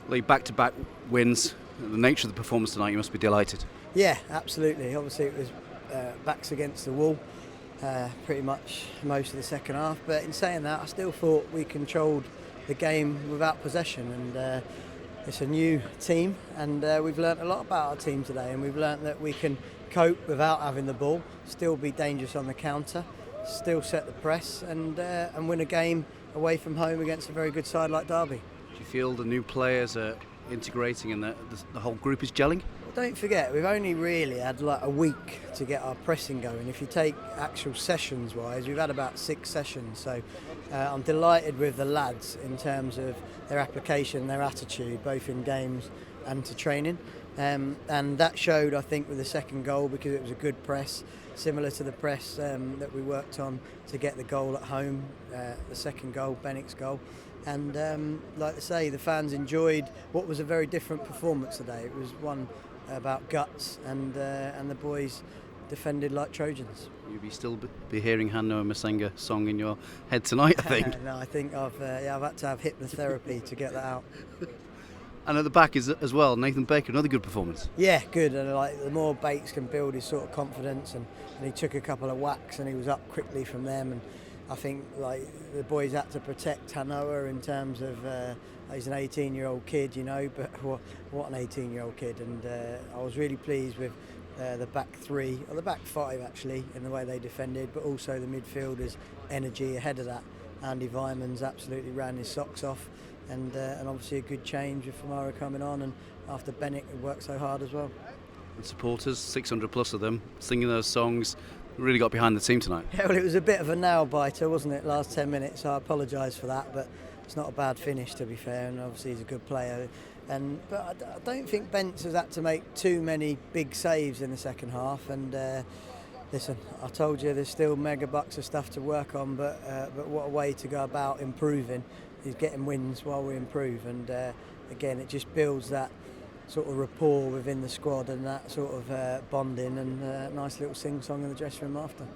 Lee, back-to-back wins. The nature of the performance tonight, you must be delighted. Yeah, absolutely. Obviously, it was backs against the wall pretty much most of the second half. But in saying that, I still thought we controlled the game without possession. And it's a new team, and we've learnt a lot about our team today. And we've learnt that we can cope without having the ball, still be dangerous on the counter, still set the press, and win a game away from home against a very good side like Derby. Do you feel the new players are integrating and the whole group is gelling? Don't forget, we've only really had like a week to get our pressing going. If you take actual sessions wise, we've had about 6 sessions. So I'm delighted with the lads in terms of their application, their attitude, both in games and to training. And that showed, I think, with the second goal, because it was a good press, similar to the press that we worked on to get the goal at home, the second goal, Bennick's goal. And like I say, the fans enjoyed what was a very different performance today. It was one about guts, and the boys defended like Trojans. You'll still be hearing Hanno and Masenga song in your head tonight, I think. No, I think I've had to have hypnotherapy to get that out. And at the back is as well, Nathan Baker, another good performance. Yeah, good. And like the more Bates can build his sort of confidence, and he took a couple of whacks and he was up quickly from them. And I think like the boys had to protect Hanoa in terms of he's an 18-year-old kid, you know, but what an 18-year-old kid. And I was really pleased with the back three, or the back five actually, in the way they defended, but also the midfielders' energy ahead of that. Andy Vyman's absolutely ran his socks off, and obviously a good change with Famara coming on, and after Bennick had worked so hard as well. And supporters, 600 plus of them, singing those songs, really got behind the team tonight. Yeah, well, it was a bit of a nail biter, wasn't it, last 10 minutes, so I apologise for that, but it's not a bad finish, to be fair, and obviously he's a good player. But I don't think Bence has had to make too many big saves in the second half, and listen, I told you there's still mega bucks of stuff to work on, but what a way to go about improving is getting wins while we improve. And again, it just builds that sort of rapport within the squad and that sort of bonding, and a nice little sing-song in the dressing room after.